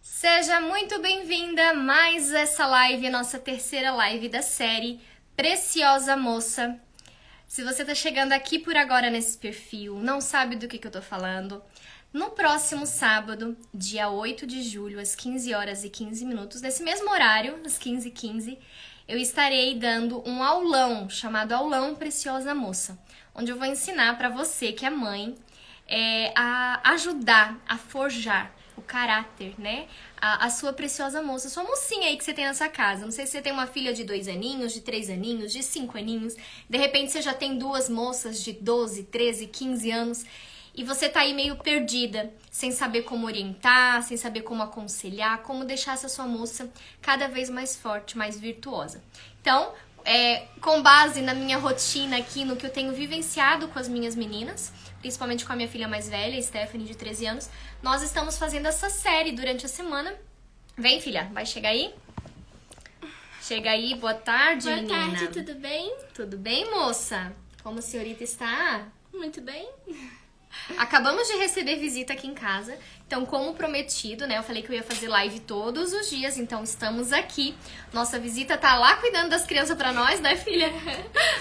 Seja muito bem-vinda a mais essa live, a nossa terceira live da série Preciosa Moça. Se você tá chegando aqui por agora nesse perfil, não sabe do que eu tô falando, no próximo sábado, dia 8 de julho, às 15 horas e 15 minutos, nesse mesmo horário, às 15h15, eu estarei dando um aulão chamado Aulão Preciosa Moça, onde eu vou ensinar pra você que é mãe a ajudar a forjar o caráter, né? A sua preciosa moça, sua mocinha aí que você tem na sua casa. Não sei se você tem uma filha de 2 aninhos, de 3 aninhos, de 5 aninhos. De repente você já tem duas moças de 12, 13, 15 anos. E você tá aí meio perdida, sem saber como orientar, sem saber como aconselhar, como deixar essa sua moça cada vez mais forte, mais virtuosa. Então, com base na minha rotina aqui, no que eu tenho vivenciado com as minhas meninas, principalmente com a minha filha mais velha, Stephanie, de 13 anos, nós estamos fazendo essa série durante a semana. Vem, filha, vai chegar aí? Chega aí, boa tarde, menina. Boa tarde, tudo bem? Tudo bem, moça? Como a senhorita está? Muito bem. Acabamos de receber visita aqui em casa, então como prometido, né, eu falei que eu ia fazer live todos os dias, então estamos aqui. Nossa visita tá lá cuidando das crianças pra nós, né, filha?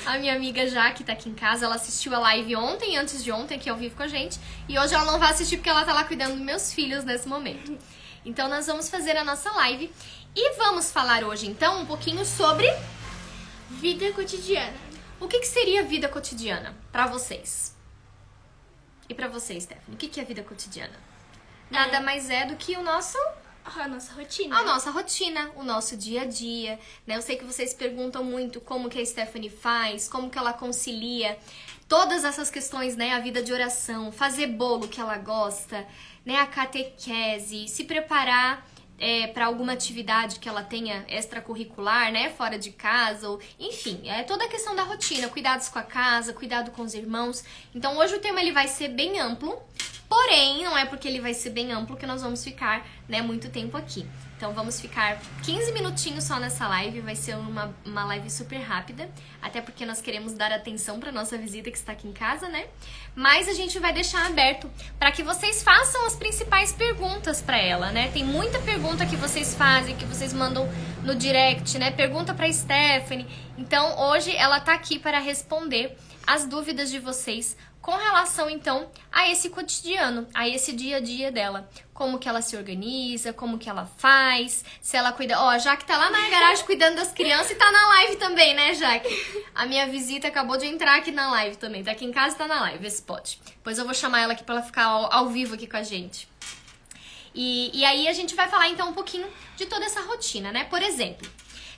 A minha amiga Jaque tá aqui em casa, ela assistiu a live ontem, antes de ontem, aqui ao vivo com a gente, e hoje ela não vai assistir porque ela tá lá cuidando dos meus filhos nesse momento. Então nós vamos fazer a nossa live e vamos falar hoje, então, um pouquinho sobre vida cotidiana. O que seria vida cotidiana pra vocês? E pra você, Stephanie, o que é vida cotidiana? Nada mais é do que a nossa rotina, o nosso dia a dia, né? Eu sei que vocês perguntam muito como que a Stephanie faz, como que ela concilia todas essas questões, né? A vida de oração, fazer bolo que ela gosta, né? A catequese, se preparar para alguma atividade que ela tenha extracurricular, né, fora de casa, ou, enfim, é toda a questão da rotina, cuidados com a casa, cuidado com os irmãos. Então hoje o tema ele vai ser bem amplo, porém não é porque ele vai ser bem amplo que nós vamos ficar, né, muito tempo aqui. Então vamos ficar 15 minutinhos só nessa live, vai ser uma live super rápida, até porque nós queremos dar atenção para nossa visita que está aqui em casa, né? Mas a gente vai deixar aberto para que vocês façam as principais perguntas para ela, né? Tem muita pergunta que vocês fazem, que vocês mandam no direct, né? Pergunta para Stephanie. Então hoje ela tá aqui para responder as dúvidas de vocês com relação, então, a esse cotidiano, a esse dia a dia dela. Como que ela se organiza, como que ela faz, se ela cuida... Ó, a Jaque tá lá na garagem cuidando das crianças e tá na live também, né, Jaque? A minha visita acabou de entrar aqui na live também. Tá aqui em casa e tá na live, vê se pode. Depois eu vou chamar ela aqui pra ela ficar ao vivo aqui com a gente. E aí a gente vai falar, então, um pouquinho de toda essa rotina, né? Por exemplo...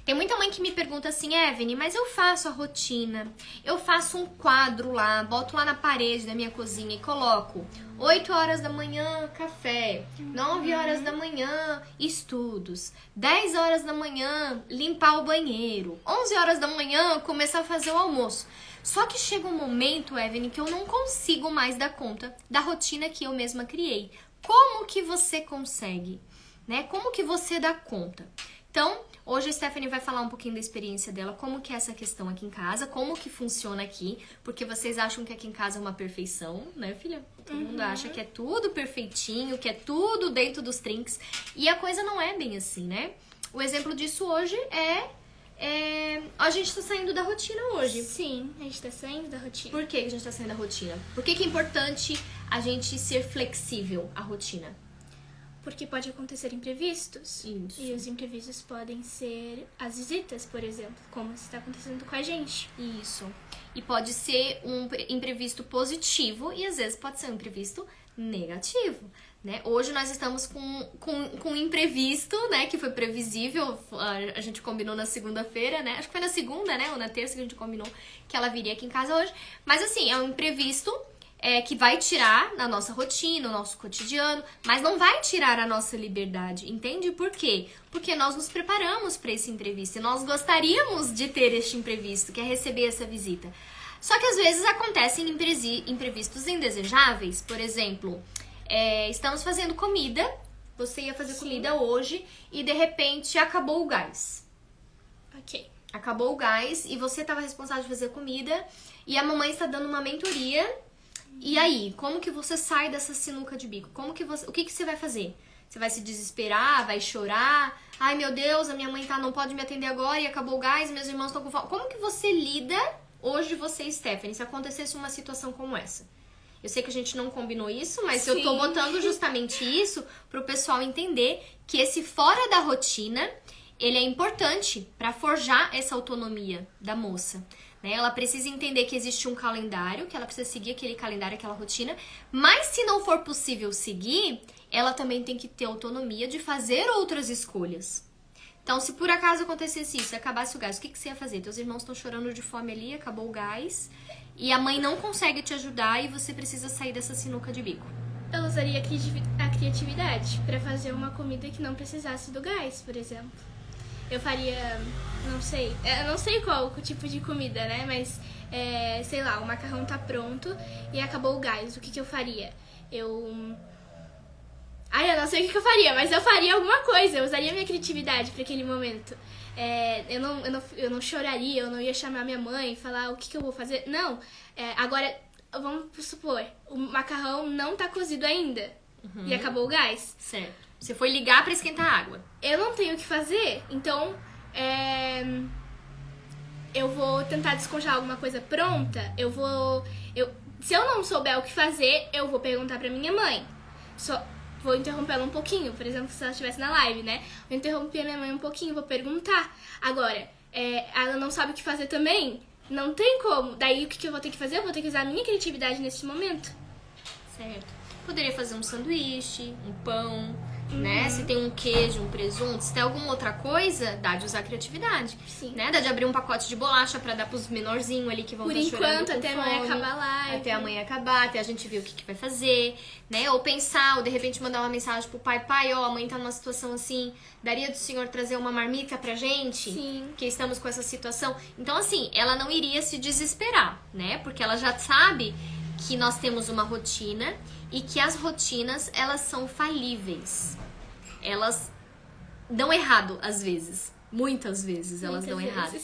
Tem muita mãe que me pergunta assim, Evelyn, mas eu faço a rotina, eu faço um quadro lá, boto lá na parede da minha cozinha e coloco 8 horas da manhã, café, 9 horas da manhã, estudos, 10 horas da manhã, limpar o banheiro, 11 horas da manhã, começar a fazer o almoço. Só que chega um momento, Evelyn, que eu não consigo mais dar conta da rotina que eu mesma criei. Como que você consegue? Né? Como que você dá conta? Então, hoje a Stephanie vai falar um pouquinho da experiência dela, como que é essa questão aqui em casa, como que funciona aqui, porque vocês acham que aqui em casa é uma perfeição, né, filha? Todo mundo acha que é tudo perfeitinho, que é tudo dentro dos trinques, e a coisa não é bem assim, né? O exemplo disso hoje a gente tá saindo da rotina hoje. Sim, a gente tá saindo da rotina. Por que a gente tá saindo da rotina? Por que é importante a gente ser flexível à rotina? Porque pode acontecer imprevistos. Isso. E os imprevistos podem ser as visitas, por exemplo, como está acontecendo com a gente. Isso. E pode ser um imprevisto positivo e às vezes pode ser um imprevisto negativo, né? Hoje nós estamos com um imprevisto, né? Que foi previsível, a gente combinou na segunda-feira, né? Acho que foi na segunda, né? Ou na terça que a gente combinou que ela viria aqui em casa hoje. Mas assim, é um imprevisto... que vai tirar na nossa rotina, o nosso cotidiano, mas não vai tirar a nossa liberdade, entende? Por quê? Porque nós nos preparamos para esse imprevisto e nós gostaríamos de ter este imprevisto, que é receber essa visita. Só que às vezes acontecem imprevistos indesejáveis, por exemplo, estamos fazendo comida, você ia fazer comida hoje e de repente acabou o gás. Ok. Acabou o gás e você estava responsável de fazer comida e a mamãe está dando uma mentoria. E aí, como que você sai dessa sinuca de bico? O que que você vai fazer? Você vai se desesperar, vai chorar. Ai, meu Deus, a minha mãe não pode me atender agora e acabou o gás, meus irmãos estão com fome. Como que você lida hoje, você, Stephanie, se acontecesse uma situação como essa? Eu sei que a gente não combinou isso, mas Sim. eu tô botando justamente isso pro pessoal entender que esse fora da rotina, ele é importante para forjar essa autonomia da moça. Né? Ela precisa entender que existe um calendário, que ela precisa seguir aquele calendário, aquela rotina, mas se não for possível seguir, ela também tem que ter autonomia de fazer outras escolhas. Então, se por acaso acontecesse isso, acabasse o gás, o que você ia fazer? Teus irmãos estão chorando de fome ali, acabou o gás, e a mãe não consegue te ajudar e você precisa sair dessa sinuca de bico. Eu usaria a criatividade pra fazer uma comida que não precisasse do gás, por exemplo. Eu faria, eu não sei qual o tipo de comida, né? Mas, sei lá, o macarrão tá pronto e acabou o gás. O que eu faria? Eu não sei o que eu faria, mas eu faria alguma coisa. Eu usaria minha criatividade pra aquele momento. Eu não choraria, eu não ia chamar minha mãe e falar o que eu vou fazer. Não, agora, vamos supor, o macarrão não tá cozido ainda e acabou o gás. Certo. Você foi ligar pra esquentar a água. Eu não tenho o que fazer, então eu vou tentar descongelar alguma coisa pronta. Se eu não souber o que fazer, eu vou perguntar pra minha mãe. Vou interrompê-la um pouquinho, por exemplo, se ela estivesse na live, né? Vou interromper a minha mãe um pouquinho, vou perguntar. Agora, ela não sabe o que fazer também? Não tem como. Daí, o que eu vou ter que fazer? Eu vou ter que usar a minha criatividade nesse momento. Certo. Poderia fazer um sanduíche, um pão, né? Se tem um queijo, um presunto, se tem alguma outra coisa, dá de usar a criatividade. Sim. Né? Dá de abrir um pacote de bolacha pra dar pros menorzinhos ali que vão estar chorando Por enquanto, com até fome. amanhã acabar a live. Até amanhã acabar, até a gente ver o que vai fazer, né? Ou pensar, ou de repente mandar uma mensagem pro pai, a mãe tá numa situação assim, daria do senhor trazer uma marmita pra gente? Sim. Que estamos com essa situação. Então, assim, ela não iria se desesperar, né? Porque ela já sabe que nós temos uma rotina e que as rotinas, elas são falíveis. Elas dão errado às vezes. Muitas vezes elas dão errado.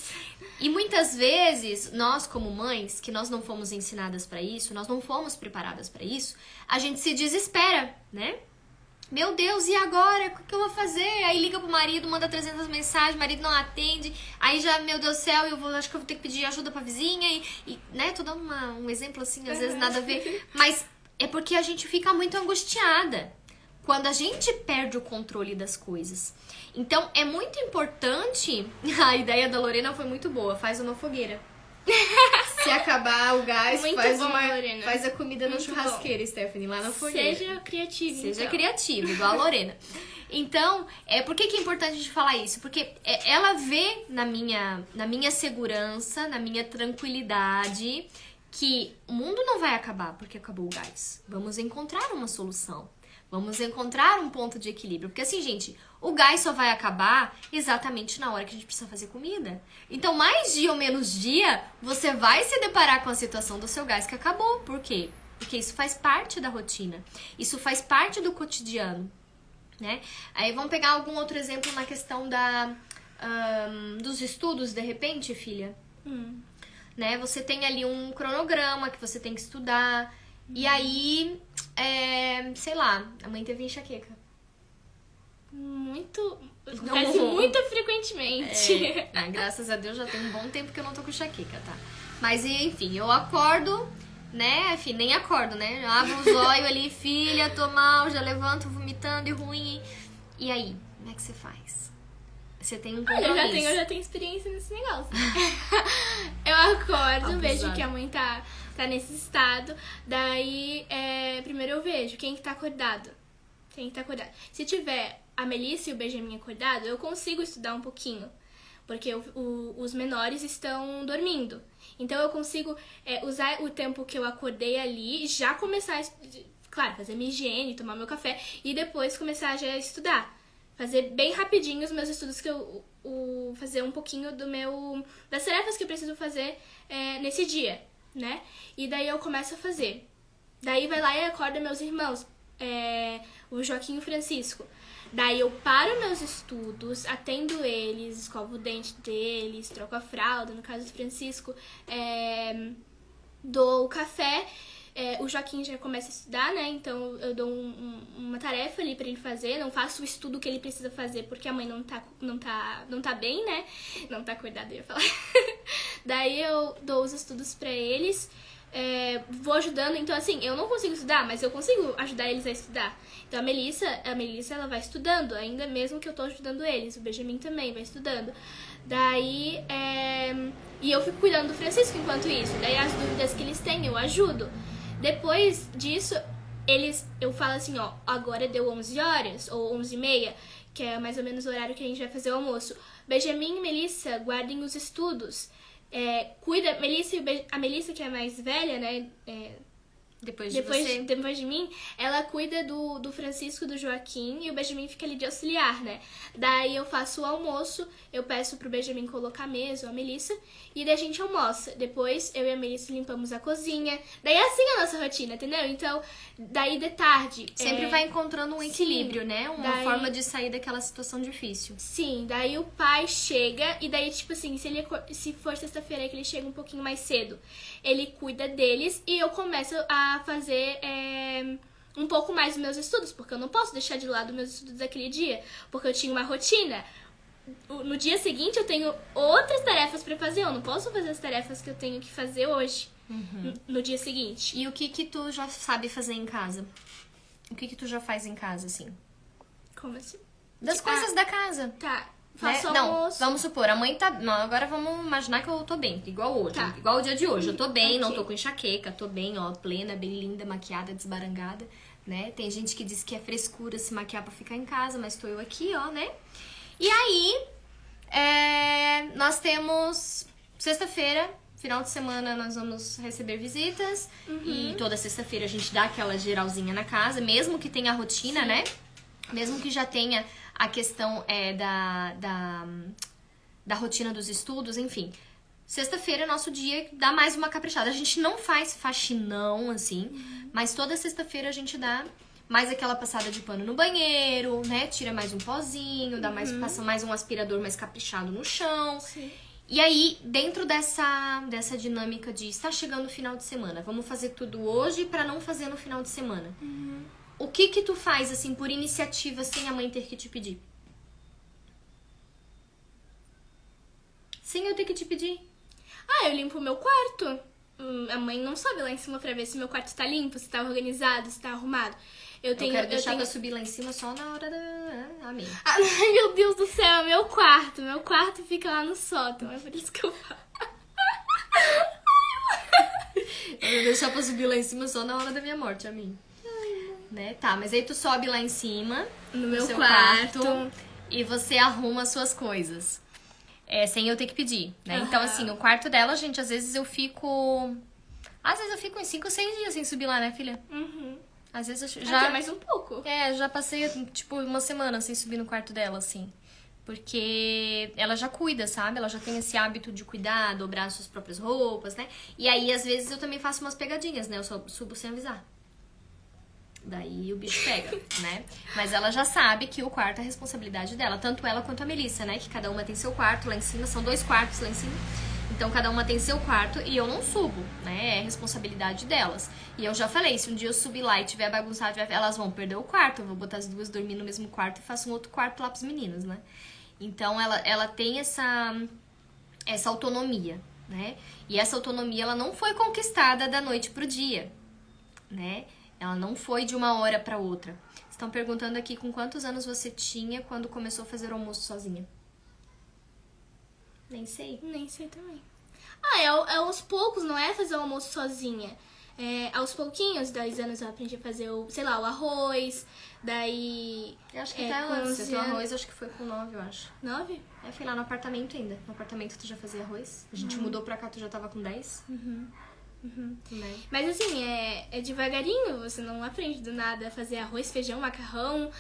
E muitas vezes, nós como mães, que nós não fomos ensinadas pra isso, nós não fomos preparadas pra isso, a gente se desespera, né? Meu Deus, e agora? O que eu vou fazer? Aí liga pro marido, manda 300 mensagens, o marido não atende. Aí já, meu Deus do céu, acho que eu vou ter que pedir ajuda pra vizinha. Né? Tô dando um exemplo assim, às vezes nada a ver. Mas é porque a gente fica muito angustiada quando a gente perde o controle das coisas. Então, é muito importante... A ideia da Lorena foi muito boa. Faz uma fogueira. Se acabar o gás, Muito faz a comida na churrasqueira, Stephanie, lá na fogueira. Seja criativa, Seja criativa, igual a Lorena. Então, por que é importante a gente falar isso? Porque ela vê na minha segurança, na minha tranquilidade, que o mundo não vai acabar porque acabou o gás. Vamos encontrar uma solução. Vamos encontrar um ponto de equilíbrio. Porque assim, gente, o gás só vai acabar exatamente na hora que a gente precisa fazer comida. Então, mais dia ou menos dia, você vai se deparar com a situação do seu gás que acabou. Por quê? Porque isso faz parte da rotina. Isso faz parte do cotidiano, né? Aí vamos pegar algum outro exemplo na questão dos estudos, de repente, filha? Né? Você tem ali um cronograma que você tem que estudar. E aí, sei lá, a mãe teve enxaqueca. Acontece muito frequentemente. Graças a Deus já tem um bom tempo que eu não tô com enxaqueca, tá? Mas enfim, eu acordo, né? Enfim, nem acordo, né? Eu abro os olhos ali, filha, tô mal, já levanto vomitando e ruim. E aí, como é que você faz? Você tem um compromisso. Eu já tenho experiência nesse negócio. Eu acordo, vejo que a mãe tá nesse estado. Daí, primeiro eu vejo quem que tá acordado. Se tiver a Melissa e o Benjamin acordado, eu consigo estudar um pouquinho. Porque os menores estão dormindo. Então, eu consigo usar o tempo que eu acordei ali e já começar claro, fazer minha higiene, tomar meu café. E depois começar já a estudar. Fazer bem rapidinho os meus estudos, que fazer um pouquinho das tarefas que eu preciso fazer nesse dia, né? E daí eu começo a fazer. Daí vai lá e acorda meus irmãos, o Joaquim e o Francisco. Daí eu paro meus estudos, atendo eles, escovo o dente deles, troco a fralda, no caso do Francisco, dou o café, o Joaquim já começa a estudar, né? Então eu dou uma tarefa ali pra ele fazer. Não faço o estudo que ele precisa fazer porque a mãe não tá bem, né? Não tá cuidada, eu ia falar. Daí eu dou os estudos pra eles. Vou ajudando, então assim, eu não consigo estudar, mas eu consigo ajudar eles a estudar. Então a Melissa ela vai estudando, ainda mesmo que eu tô ajudando eles. O Benjamin também vai estudando. Daí, e eu fico cuidando do Francisco enquanto isso. Daí as dúvidas que eles têm, eu ajudo. Depois disso, eu falo assim, ó, agora deu 11 horas, ou 11h30, que é mais ou menos o horário que a gente vai fazer o almoço. Benjamin e Melissa, guardem os estudos. Cuida, a Melissa, que é mais velha, né? Depois de mim, ela cuida do Francisco e do Joaquim e o Benjamin fica ali de auxiliar, né? Daí eu faço o almoço, eu peço pro Benjamin colocar a mesa, ou a Melissa, e daí a gente almoça. Depois eu e a Melissa limpamos a cozinha. Daí é assim a nossa rotina, entendeu? Então, daí de tarde... Sempre vai encontrando um equilíbrio, né? Uma forma de sair daquela situação difícil. Sim, daí o pai chega e daí, tipo assim, se for sexta-feira que ele chega um pouquinho mais cedo, ele cuida deles e eu começo a fazer um pouco mais dos meus estudos, porque eu não posso deixar de lado meus estudos daquele dia, porque eu tinha uma rotina. No dia seguinte eu tenho outras tarefas pra fazer, eu não posso fazer as tarefas que eu tenho que fazer hoje, no dia seguinte. E o que tu já sabe fazer em casa? O que tu já faz em casa, assim? Como assim? Das coisas da casa. Tá. Faço Não, almoço. vamos supor, a mãe tá... Não, agora vamos imaginar que eu tô bem, igual hoje. Tá. Igual o dia de hoje. Eu tô bem, Ok. não tô com enxaqueca, tô bem, ó, plena, bem linda, maquiada, desbarangada, né? Tem gente que diz que é frescura se maquiar pra ficar em casa, mas tô eu aqui, ó, né? E aí, nós temos sexta-feira, final de semana, nós vamos receber visitas. E toda sexta-feira a gente dá aquela geralzinha na casa, mesmo que tenha a rotina, Sim. né? Mesmo que já tenha a questão da rotina dos estudos, enfim. Sexta-feira é nosso dia, dá mais uma caprichada. A gente não faz faxinão, assim, mas toda sexta-feira a gente dá mais aquela passada de pano no banheiro, né? Tira mais um pozinho, passa mais um aspirador mais caprichado no chão. Sim. E aí, dentro dessa dinâmica de está chegando o final de semana, vamos fazer tudo hoje pra não fazer no final de semana. O que tu faz, assim, por iniciativa, sem a mãe ter que te pedir? Sem eu ter que te pedir. Eu limpo o meu quarto. A mãe não sobe lá em cima pra ver se meu quarto tá limpo, se tá organizado, se tá arrumado. Eu quero deixar pra subir lá em cima só na hora da... Amém. Ai, meu Deus do céu, é meu quarto. Meu quarto fica lá no sótão, é por isso que eu falo. Eu vou deixar pra subir lá em cima só na hora da minha morte, amém. Né? Tá, mas aí tu sobe lá em cima, No meu seu quarto. e você arruma as suas coisas. Sem eu ter que pedir, né? Então, assim, o quarto dela, gente, às vezes eu fico... Às vezes eu fico uns 5 ou 6 dias sem subir lá, né, filha? Às vezes eu Até mais um pouco. já passei, tipo, uma semana sem subir no quarto dela, assim. Porque ela já cuida, sabe? Ela já tem esse hábito de cuidar, dobrar as suas próprias roupas, né? E aí, às vezes, eu também faço umas pegadinhas, né? Eu só subo sem avisar. Daí o bicho pega, né? Mas ela já sabe que o quarto é a responsabilidade dela. Tanto ela quanto a Melissa, né? Que cada uma tem seu quarto lá em cima. São 2 quartos lá em cima. Então, cada uma tem seu quarto e eu não subo, né? É responsabilidade delas. E eu já falei, se um dia eu subir lá e tiver bagunçado, elas vão perder o quarto. Eu vou botar as duas dormir no mesmo quarto e faço um outro quarto lá pros meninos, né? Então, ela tem essa autonomia, né? E essa autonomia, ela não foi conquistada da noite pro dia, né? Ela não foi de uma hora pra outra. Estão perguntando aqui com quantos anos você tinha quando começou a fazer o almoço sozinha. Nem sei. Nem sei também. É aos poucos, não é fazer o almoço sozinha. Aos pouquinhos, 10 anos eu aprendi a fazer o arroz, daí... Eu acho que até antes. O arroz acho que foi com 9, eu acho. 9? Fui lá no apartamento ainda. No apartamento tu já fazia arroz. A gente mudou pra cá, tu já tava com 10. Né? Mas assim, é devagarinho, você não aprende do nada a fazer arroz, feijão, macarrão,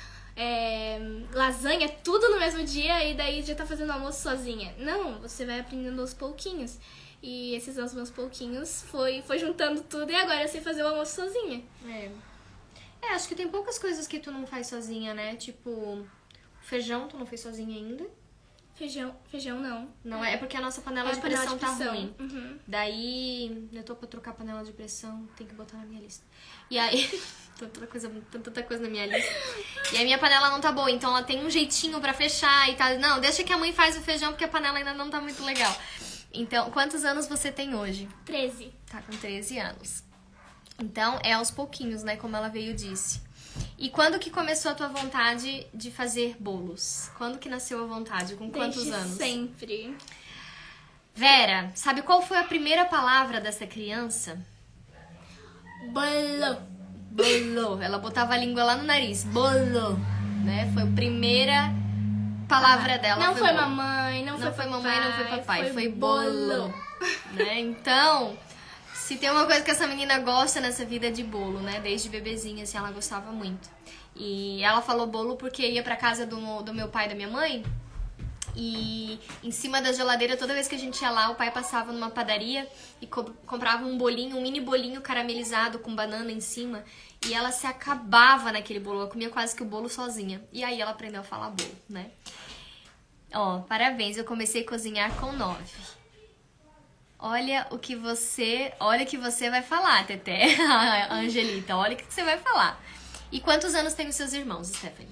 lasanha, tudo no mesmo dia e daí já tá fazendo almoço sozinha. Não, você vai aprendendo aos pouquinhos. E esses aos pouquinhos foi juntando tudo e agora eu sei fazer o almoço sozinha. Acho que tem poucas coisas que tu não faz sozinha, né? Tipo, feijão tu não fez sozinha ainda. Feijão não. Não é porque a nossa panela de panela pressão de tá pressão. ruim. Uhum. Daí, eu tô pra trocar a panela de pressão, tem que botar na minha lista. E aí, tanta coisa na minha lista. E a minha panela não tá boa, então ela tem um jeitinho pra fechar e tal. Não, deixa que a mãe faz o feijão porque a panela ainda não tá muito legal. Então, quantos anos você tem hoje? 13. Tá com 13 anos. Então, é aos pouquinhos, né, como ela veio e disse. E quando que começou a tua vontade de fazer bolos? Quando que nasceu a vontade? Com quantos Desde anos? sempre. Vera, sabe qual foi a primeira palavra dessa criança? Bolo. Bolo. Ela botava a língua lá no nariz. Bolo. Né? Foi a primeira palavra dela. Não foi bolo. mamãe, não foi mamãe, não foi papai. Foi bolo. bolo. Né? Então, se tem uma coisa que essa menina gosta nessa vida é de bolo, né? Desde bebezinha, assim, ela gostava muito. E ela falou bolo porque ia pra casa do meu pai e da minha mãe. E em cima da geladeira, toda vez que a gente ia lá, o pai passava numa padaria e comprava um bolinho, um mini bolinho caramelizado com banana em cima. E ela se acabava naquele bolo, ela comia quase que o bolo sozinha. E aí ela aprendeu a falar bolo, né? Ó, parabéns, eu comecei a cozinhar com 9. Olha o que você vai falar, Teté, a Angelita, olha o que você vai falar. E quantos anos tem os seus irmãos, Stephanie?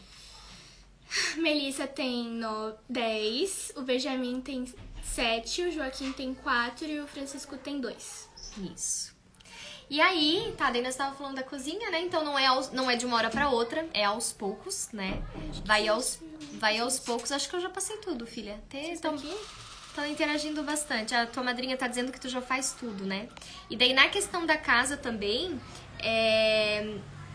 Melissa tem 10, o Benjamin tem 7, o Joaquim tem 4 e o Francisco tem 2. Isso. E aí, tá, daí nós estávamos falando da cozinha, né? Então não é de uma hora pra outra, é aos poucos, né? Vai aos poucos. Acho que eu já passei tudo, filha. Estão interagindo bastante. A tua madrinha tá dizendo que tu já faz tudo, né? E daí na questão da casa também,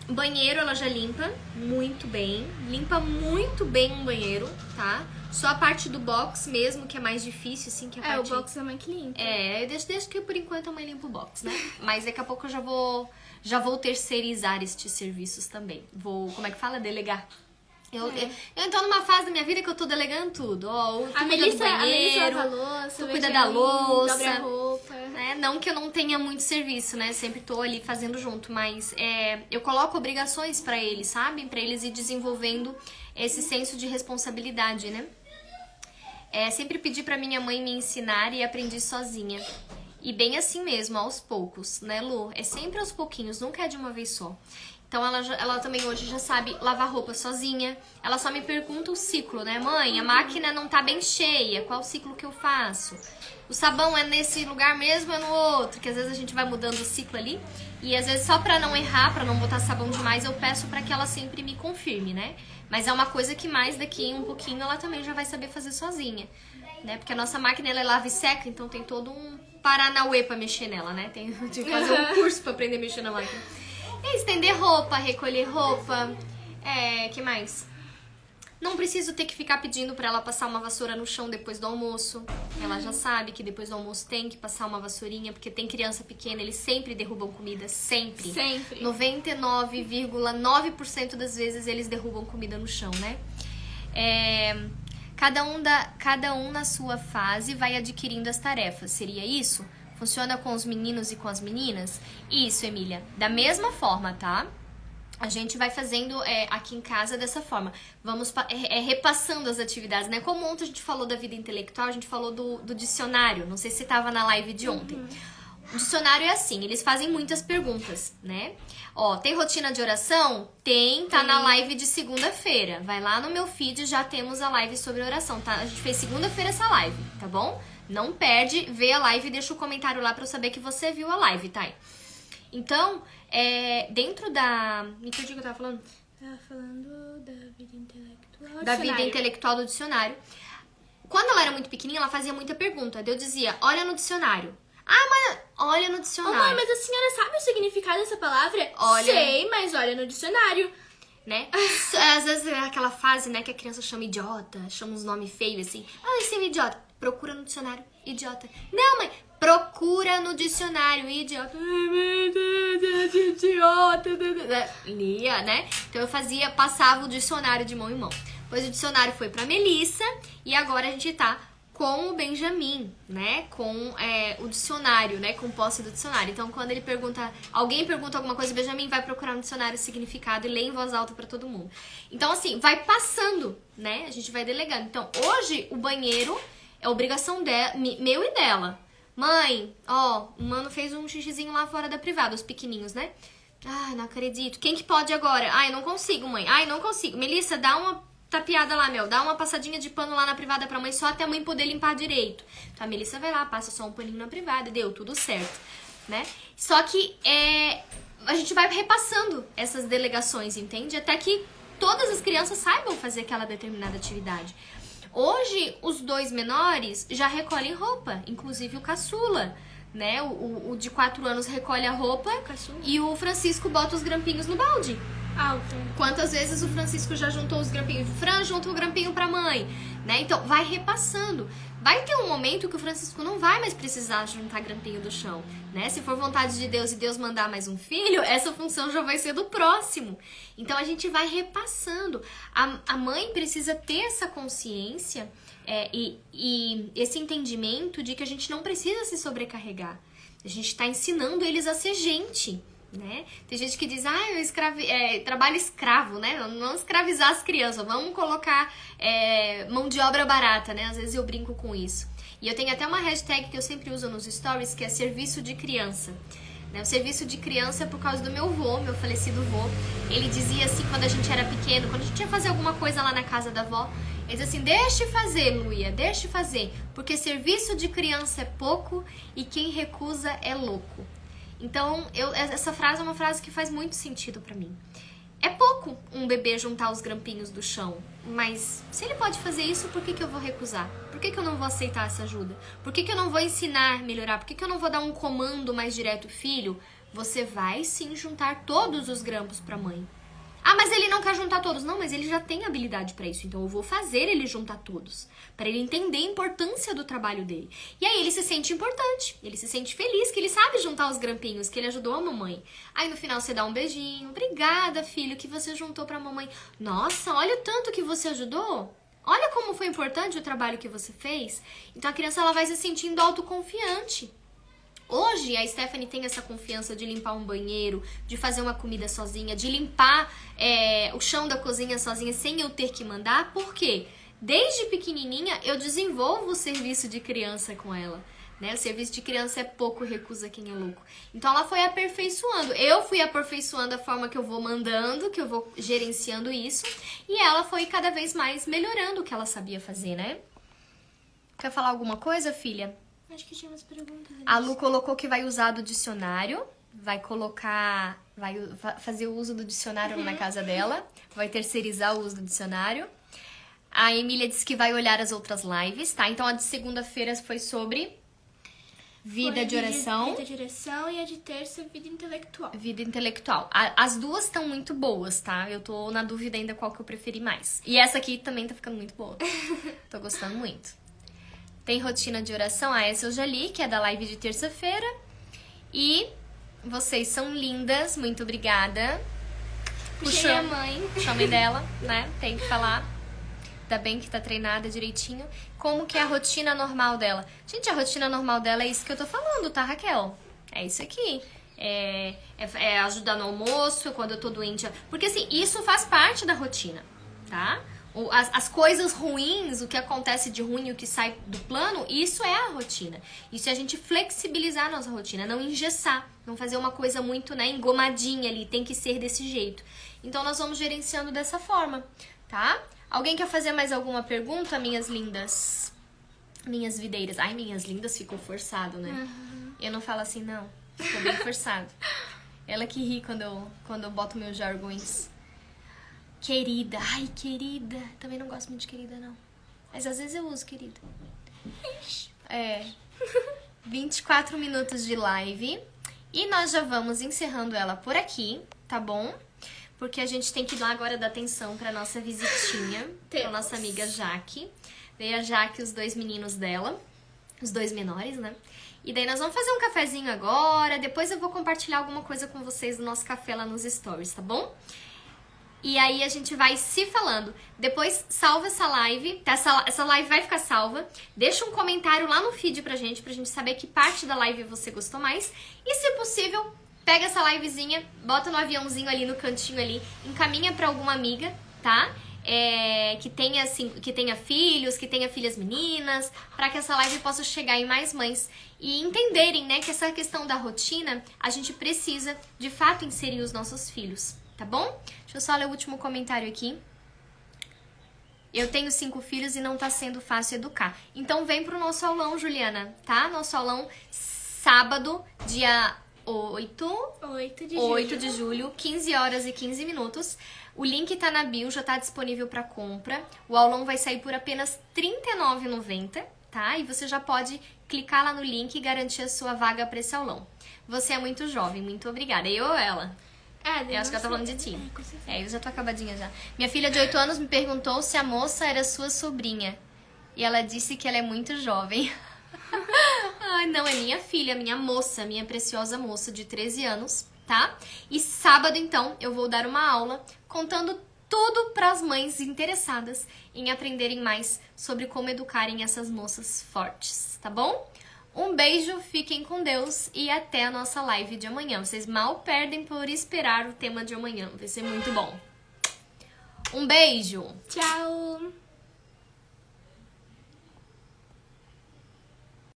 banheiro ela já limpa muito bem. Limpa muito bem um banheiro, tá? Só a parte do box mesmo, que é mais difícil, assim, que a parte... o box é a mãe que limpa. eu deixo que por enquanto a mãe limpa o box, né? Mas daqui a pouco eu já vou terceirizar estes serviços também. Como é que fala? Delegar. Eu entro numa fase da minha vida que eu tô delegando tudo. Ó, tu cuida do banheiro, lava a louça, tu cuida da louça. Dobra a roupa. Não que eu não tenha muito serviço, né? Sempre tô ali fazendo junto, mas eu coloco obrigações pra eles, sabe? Pra eles ir desenvolvendo esse senso de responsabilidade, né? Sempre pedi pra minha mãe me ensinar e aprendi sozinha. E bem assim mesmo, aos poucos, né, Lu? É sempre aos pouquinhos, nunca é de uma vez só. Então ela também hoje já sabe lavar roupa sozinha. Ela só me pergunta o ciclo, né? Mãe, a máquina não tá bem cheia, qual o ciclo que eu faço? O sabão é nesse lugar mesmo ou é no outro? Que às vezes a gente vai mudando o ciclo ali. E às vezes só pra não errar, pra não botar sabão demais, eu peço pra que ela sempre me confirme, né? Mas é uma coisa que mais daqui um pouquinho ela também já vai saber fazer sozinha, né? Porque a nossa máquina ela lava e seca, então tem todo um paranauê pra mexer nela, né? Tem que fazer um curso pra aprender a mexer na máquina. Estender roupa, recolher roupa, que mais? Não preciso ter que ficar pedindo pra ela passar uma vassoura no chão depois do almoço. Ela já sabe que depois do almoço tem que passar uma vassourinha, porque tem criança pequena, eles sempre derrubam comida, sempre. Sempre. 99,9% das vezes eles derrubam comida no chão, né? Cada um na sua fase vai adquirindo as tarefas, seria isso? Funciona com os meninos e com as meninas? Isso, Emília. Da mesma forma, tá? A gente vai fazendo aqui em casa dessa forma. Vamos repassando as atividades, né? Como ontem a gente falou da vida intelectual, a gente falou do dicionário. Não sei se estava na live de ontem. O dicionário é assim, eles fazem muitas perguntas, né? Ó, tem rotina de oração? Tem, tá na live de segunda-feira. Vai lá no meu feed, já temos a live sobre oração, tá? A gente fez segunda-feira essa live, tá bom? Não perde, vê a live e deixa o comentário lá pra eu saber que você viu a live, tá? Então, dentro da... Me perdi o que eu tava falando? Tava falando da vida intelectual. Da vida intelectual do dicionário. Quando ela era muito pequenininha, ela fazia muita pergunta. Eu dizia, olha no dicionário. Ah, mas olha no dicionário. Mãe, mas a senhora sabe o significado dessa palavra? Olha. Sei, mas olha no dicionário. Né? Às vezes é aquela fase, né, que a criança chama idiota, chama uns nomes feios assim. Ah, esse é um idiota. Procura no dicionário, idiota. Não, mãe, procura no dicionário, idiota. Idiota. Lia, né? Então eu passava o dicionário de mão em mão. Depois o dicionário foi pra Melissa e agora a gente tá com o Benjamin, né? Com o dicionário, né? Com posse do dicionário. Então, quando alguém pergunta alguma coisa, o Benjamin vai procurar no dicionário o significado e lê em voz alta pra todo mundo. Então, assim, vai passando, né? A gente vai delegando. Então, hoje, o banheiro é obrigação meu e dela. Mãe, ó, o mano fez um xixizinho lá fora da privada, os pequenininhos, né? Ai, não acredito. Quem que pode agora? Ai, não consigo, mãe. ai, não consigo. Melissa, dá uma tapeada lá, dá uma passadinha de pano lá na privada pra mãe, só até a mãe poder limpar direito. Então a Melissa vai lá, passa só um paninho na privada e deu tudo certo, né? Só que a gente vai repassando essas delegações, entende? Até que todas as crianças saibam fazer aquela determinada atividade. Hoje, os 2 menores já recolhem roupa, inclusive o caçula, né? O de 4 anos recolhe a roupa e o Francisco bota os grampinhos no balde. Alto. Quantas vezes o Francisco já juntou os grampinhos? Fran, junta o grampinho pra mãe, né? Então, vai repassando. Vai ter um momento que o Francisco não vai mais precisar juntar grampinho do chão, né? Se for vontade de Deus e Deus mandar mais um filho, essa função já vai ser do próximo. Então, a gente vai repassando. A mãe precisa ter essa consciência e esse entendimento de que a gente não precisa se sobrecarregar. A gente tá ensinando eles a ser gente, né? Tem gente que diz, trabalho escravo, né? Não escravizar as crianças, vamos colocar mão de obra barata, né? Às vezes eu brinco com isso. E eu tenho até uma hashtag que eu sempre uso nos stories, que é serviço de criança. Né? O serviço de criança é por causa do meu falecido vô. Ele dizia assim, quando a gente era pequeno, quando a gente ia fazer alguma coisa lá na casa da avó, ele dizia assim, deixe fazer, Luia, deixe fazer, porque serviço de criança é pouco e quem recusa é louco. Então, essa frase é uma frase que faz muito sentido pra mim. É pouco um bebê juntar os grampinhos do chão, mas se ele pode fazer isso, por que eu vou recusar? Por que eu não vou aceitar essa ajuda? Por que eu não vou ensinar a melhorar? Por que eu não vou dar um comando mais direto? Filho, você vai sim juntar todos os grampos pra mãe. Ah, mas ele não quer juntar todos. Não, mas ele já tem habilidade pra isso. Então eu vou fazer ele juntar todos. Pra ele entender a importância do trabalho dele. E aí ele se sente importante. Ele se sente feliz que ele sabe juntar os grampinhos, que ele ajudou a mamãe. Aí no final você dá um beijinho. Obrigada, filho, que você juntou pra mamãe. Nossa, olha o tanto que você ajudou. Olha como foi importante o trabalho que você fez. Então a criança ela vai se sentindo autoconfiante. Hoje, a Stephanie tem essa confiança de limpar um banheiro, de fazer uma comida sozinha, de limpar o chão da cozinha sozinha sem eu ter que mandar. Por quê? Desde pequenininha, eu desenvolvo o serviço de criança com ela. Né? O serviço de criança é pouco, recusa quem é louco. Então, ela foi aperfeiçoando. Eu fui aperfeiçoando a forma que eu vou mandando, que eu vou gerenciando isso. E ela foi cada vez mais melhorando o que ela sabia fazer, né? Quer falar alguma coisa, filha? Acho que tinha umas perguntas. A Lu colocou que vai usar do dicionário, vai fazer o uso do dicionário na casa dela, vai terceirizar o uso do dicionário. A Emília disse que vai olhar as outras lives, tá? Então a de segunda-feira foi sobre vida de oração. Vida de oração e a de terça, vida intelectual. Vida intelectual. As duas estão muito boas, tá? Eu tô na dúvida ainda qual que eu preferi mais. E essa aqui também tá ficando muito boa. Tô gostando muito. Tem rotina de oração, essa eu já li, que é da live de terça-feira. E vocês são lindas, muito obrigada. Puxei a mãe. Chame dela, né? Tem que falar. Ainda bem que tá treinada direitinho. Como que é a rotina normal dela? Gente, a rotina normal dela é isso que eu tô falando, tá, Raquel? É isso aqui. É ajudar no almoço, quando eu tô doente. Porque assim, isso faz parte da rotina, tá? As coisas ruins, o que acontece de ruim, o que sai do plano, isso é a rotina. Isso é a gente flexibilizar a nossa rotina, não engessar, não fazer uma coisa muito, né, engomadinha ali, tem que ser desse jeito. Então nós vamos gerenciando dessa forma, tá? Alguém quer fazer mais alguma pergunta, minhas lindas? Minhas videiras. Ai, minhas lindas ficou forçado, né? Uhum. Eu não falo assim, não. Ficou bem forçado. Ela que ri quando eu boto meus jargões. Querida. Ai, querida. Também não gosto muito de querida, não. Mas às vezes eu uso querida. 24 minutos de live. E nós já vamos encerrando ela por aqui, tá bom? Porque a gente tem que dar agora dar atenção pra nossa visitinha. Pra nossa amiga Jaque. Veio a Jaque e os 2 meninos dela. Os 2 menores, né? E daí nós vamos fazer um cafezinho agora. Depois eu vou compartilhar alguma coisa com vocês do nosso café lá nos stories, tá bom? E aí a gente vai se falando. Depois salva essa live, tá? Essa live vai ficar salva. Deixa um comentário lá no feed pra gente saber que parte da live você gostou mais. E se possível, pega essa livezinha, bota no aviãozinho ali, no cantinho ali, encaminha pra alguma amiga, tá? Que tenha filhos, que tenha filhas meninas, para que essa live possa chegar em mais mães e entenderem, né, que essa questão da rotina, a gente precisa, de fato, inserir os nossos filhos, tá bom? Deixa eu só ler o último comentário aqui. Eu tenho 5 filhos e não tá sendo fácil educar. Então vem pro nosso aulão, Juliana, tá? Nosso aulão sábado, dia 8 de julho, 15 horas e 15 minutos. O link tá na bio, já tá disponível para compra. O aulão vai sair por apenas R$ 39,90, tá? E você já pode clicar lá no link e garantir a sua vaga para esse aulão. Você é muito jovem, muito obrigada. Eu ou ela? Eu acho que ela tá falando de ti. Eu já tô acabadinha já. Minha filha de 8 anos me perguntou se a moça era sua sobrinha. E ela disse que ela é muito jovem. Ai, não, é minha filha, minha moça, minha preciosa moça de 13 anos, tá? E sábado, então, eu vou dar uma aula contando tudo para as mães interessadas em aprenderem mais sobre como educarem essas moças fortes, tá bom? Um beijo, fiquem com Deus e até a nossa live de amanhã. Vocês mal perdem por esperar o tema de amanhã, vai ser muito bom. Um beijo! Tchau!